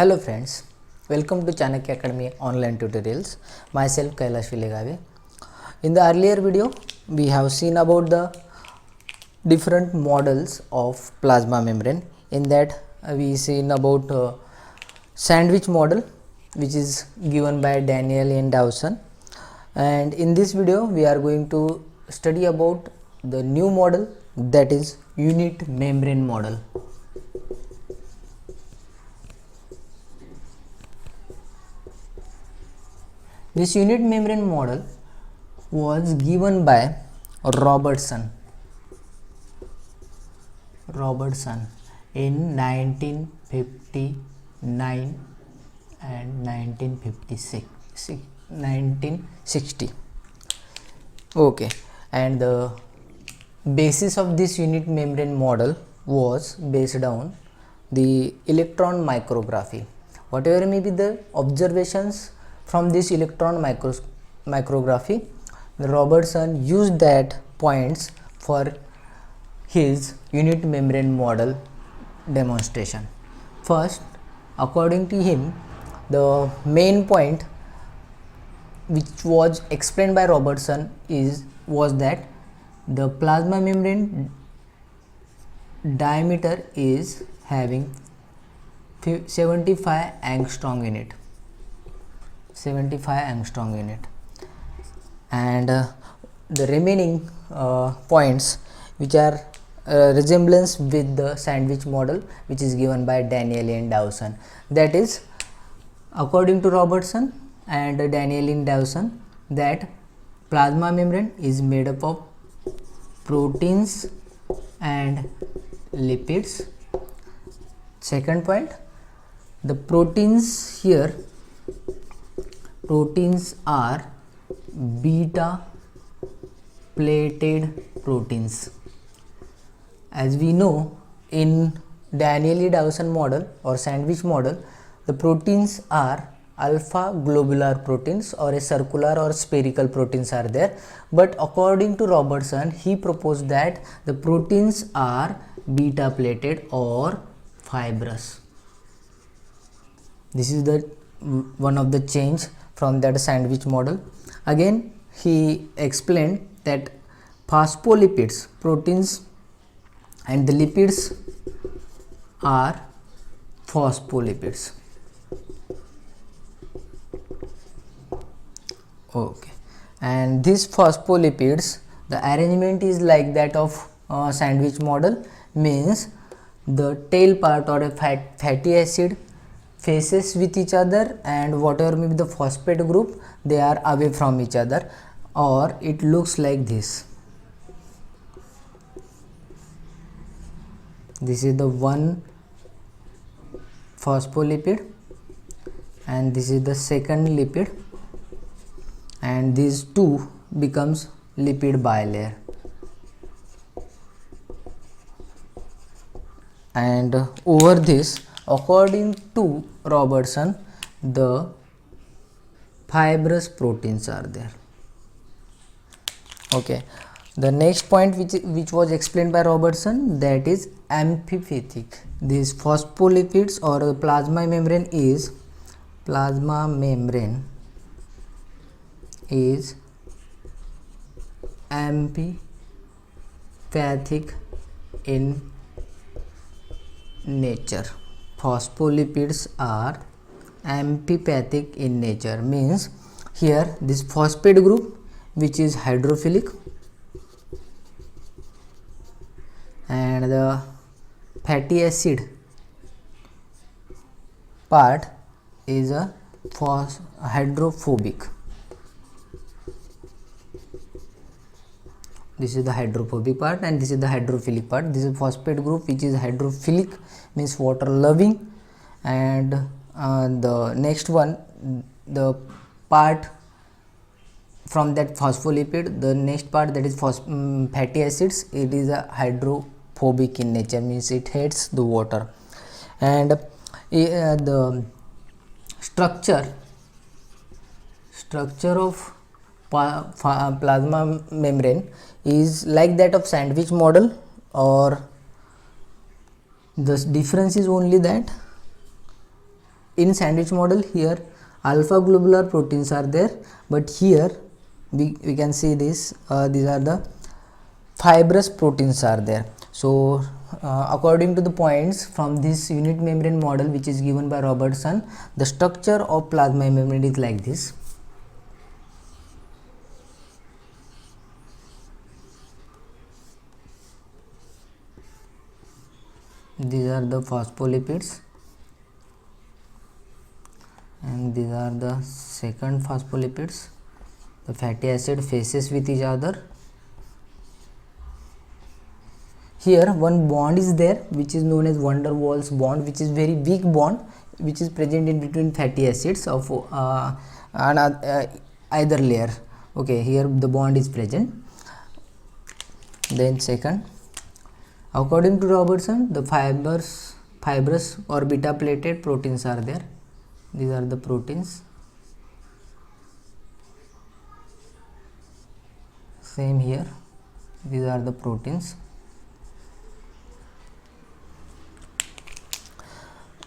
Hello friends, welcome to Chanakya Academy online tutorials. Myself Kailash Vilegave. In the earlier video, we have seen about the different models of plasma membrane. In that, we seen about sandwich model, which is given by Daniel and Dawson. And in this video, we are going to study about the new model, that is unit membrane model. This unit membrane model was given by Robertson in 1959 and 1960. Okay, and the basis of this unit membrane model was based on the electron micrography. Whatever may be the observations from this electron micrography, Robertson used that points for his unit membrane model demonstration. First, according to him, the main point which was explained by Robertson was that the plasma membrane diameter is having 75 angstrom in it. 75 angstrom in it, and the remaining points which are resemblance with the sandwich model, which is given by Daniel and Dawson. That is, according to Robertson and Daniel and Dawson, that plasma membrane is made up of proteins and lipids. Second point, the proteins are beta plated proteins. As we know, in Danieli-Dawson model or sandwich model, the proteins are alpha globular proteins or a circular or spherical proteins are there, but according to Robertson, he proposed that the proteins are beta plated or fibrous. This is the one of the change from that sandwich model. Again, he explained that phospholipids, proteins, and the lipids are phospholipids. Okay, and these phospholipids, the arrangement is like that of sandwich model, means the tail part or a fatty acid faces with each other, and whatever may be the phosphate group, they are away from each other, or it looks like this. This is the one phospholipid and this is the second lipid, and these two becomes lipid bilayer. And over this, according to Robertson, the fibrous proteins are there. Okay, the next point which was explained by Robertson, that is amphipathic. These phospholipids or the plasma membrane is amphipathic in nature. Phospholipids are amphipathic in nature, means here this phosphate group which is hydrophilic and the fatty acid part is a hydrophobic. This is the hydrophobic part and this is the hydrophilic part. This is phosphate group which is hydrophilic, means water loving, and the next one, the part from that phospholipid, the next part, that is fatty acids, it is a hydrophobic in nature, means it hates the water. And the structure of plasma membrane is like that of sandwich model, or the difference is only that in sandwich model, here alpha globular proteins are there, but here we can see this, these are the fibrous proteins are there. So according to the points from this unit membrane model which is given by Robertson, the structure of plasma membrane is like this. These are the phospholipids and these are the second phospholipids. The fatty acid faces with each other. Here one bond is there which is known as van der Waals bond, which is very weak bond which is present in between fatty acids of either layer. Okay, here the bond is present. Then second, according to Robertson, the fibrous or beta plated proteins are there. These are the proteins. Same here, these are the proteins.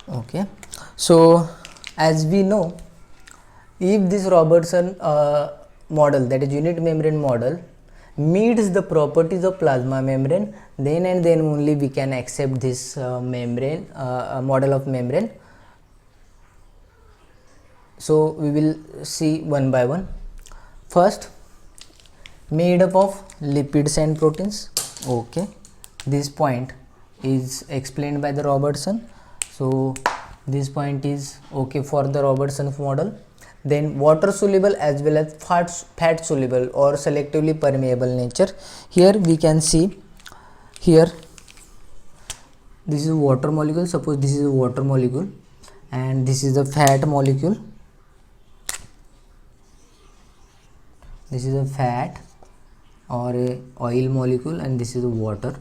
Okay, so as we know, if this Robertson model, that is unit membrane model, meets the properties of plasma membrane, then and then only we can accept this membrane model of membrane. So we will see one by one. First, made up of lipids and proteins. Okay, this point is explained by the Robertson. So this point is okay for the Robertson model. Then water soluble as well as fat soluble or selectively permeable nature. Here we can see, here this is water molecule. Suppose this is a water molecule and this is a fat molecule. This is a fat or a oil molecule and this is a water.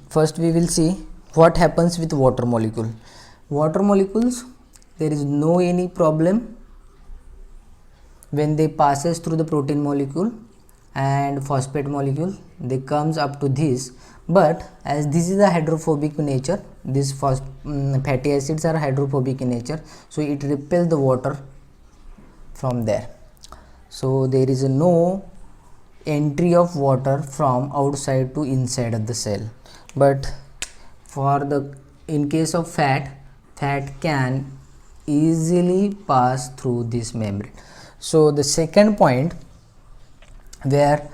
First we will see what happens with water molecule. Water molecules, there is no any problem when they passes through the protein molecule and phosphate molecule, they comes up to this, but as this is a hydrophobic nature, this fatty acids are hydrophobic in nature, so it repels the water from there. So there is no entry of water from outside to inside of the cell. But for the in case of fat can easily pass through this membrane. So the second point, where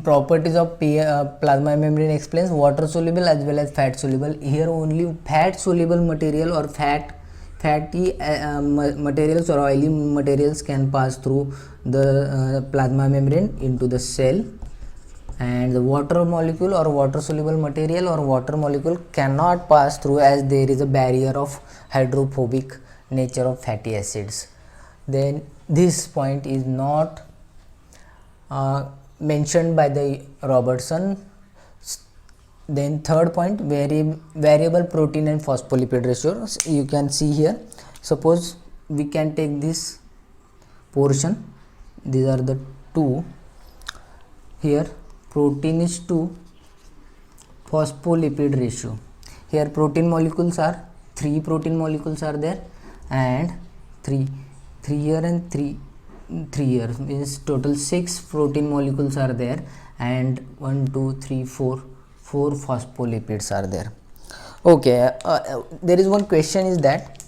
properties of plasma membrane explains water soluble as well as fat soluble. Here only fat soluble material or fatty materials or oily materials can pass through the plasma membrane into the cell, and the water molecule or water soluble material or water molecule cannot pass through as there is a barrier of hydrophobic nature of fatty acids. Then this point is not mentioned by the Robertson. Then third point, variable protein and phospholipid ratio. You can see here, suppose we can take this portion, these are the two, here protein is 2, phospholipid ratio, here protein molecules are 3 protein molecules are there, and 3 here and 3 here, means total 6 protein molecules are there, and 1 2 3 4 phospholipids are there. Okay, there is one question is that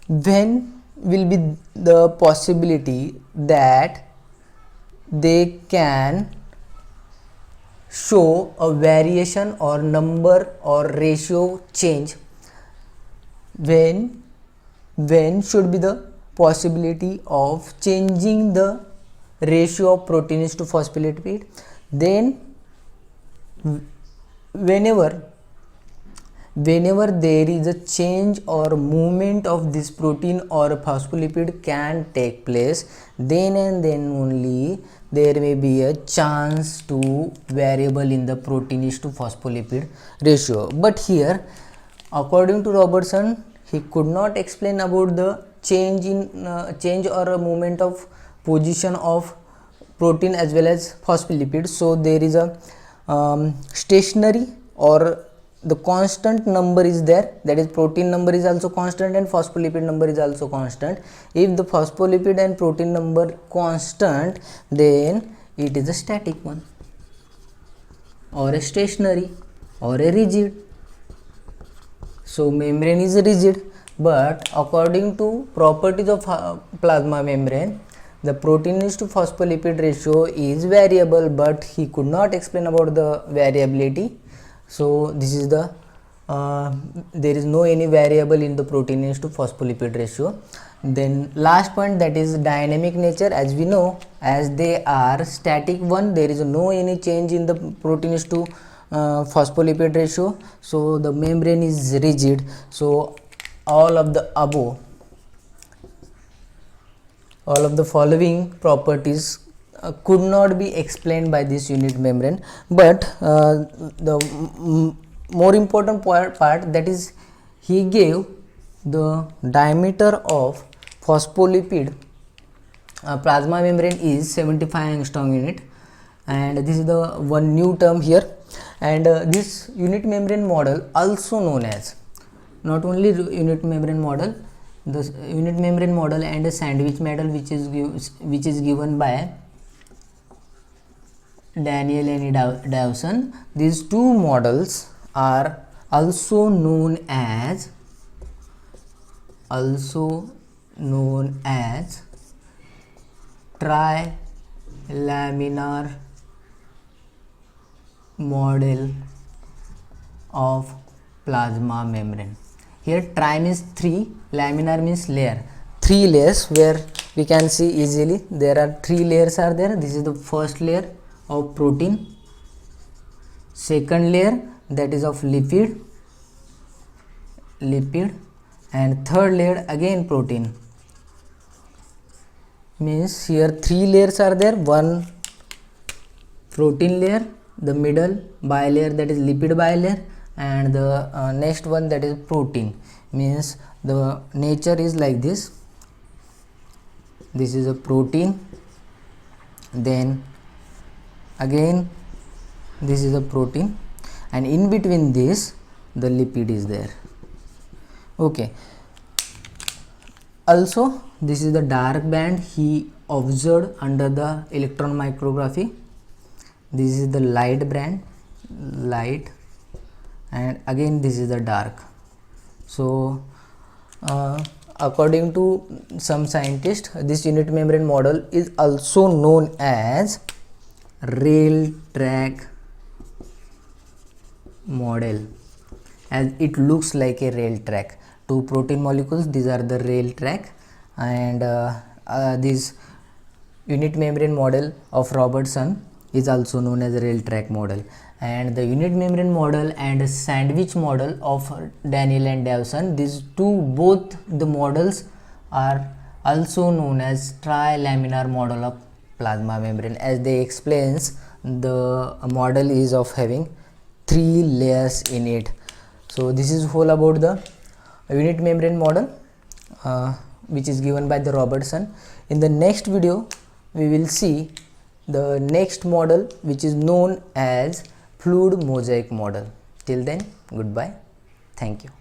when will be the possibility that they can show a variation or number or ratio change? When should be the possibility of changing the ratio of proteins to phospholipid? Then whenever there is a change or movement of this protein or phospholipid can take place, then and then only there may be a chance to variable in the protein to phospholipid ratio. But here, according to Robertson, he could not explain about the change or a movement of position of protein as well as phospholipids. So there is a stationary or the constant number is there, that is protein number is also constant and phospholipid number is also constant. If the phospholipid and protein number constant, then it is a static one, or a stationary, or a rigid. So membrane is rigid, but according to properties of plasma membrane, the protein is to phospholipid ratio is variable, but he could not explain about the variability. So this is the there is no any variable in the protein is to phospholipid ratio. Then last point, that is dynamic nature. As we know, as they are static one, there is no any change in the protein is to phospholipid ratio, so the membrane is rigid. So all of the above, all of the following properties could not be explained by this unit membrane, but the more important part, that is he gave the diameter of phospholipid plasma membrane is 75 angstrom unit, and this is the one new term here. And this unit membrane model, also known as, not only unit membrane model, the unit membrane model and a sandwich model, which is given by Daniel and Dawson. These two models are also known as trilaminar model of plasma membrane. Here tri means 3, laminar means layer, 3 layers, where we can see easily there are 3 layers are there. This is the first layer of protein, second layer that is of lipid, and third layer again protein. Means here 3 layers are there, one protein layer, the middle bilayer that is lipid bilayer, and the next one that is protein. Means the nature is like this. This is a protein, then again this is a protein, and in between this the lipid is there. Okay, also this is the dark band he observed under the electron micrography. This is the light band, light, and again this is the dark. So according to some scientists, this unit membrane model is also known as rail track model, as it looks like a rail track. Two protein molecules, these are the rail track, and this unit membrane model of Robertson is also known as a rail track model. And the unit membrane model and sandwich model of Daniel and Dawson, these two, both the models are also known as trilaminar model of plasma membrane, as they explains the model is of having 3 layers in it. So this is whole about the unit membrane model which is given by the Robertson. In the next video we will see the next model, which is known as fluid mosaic model. Till then, goodbye. Thank you.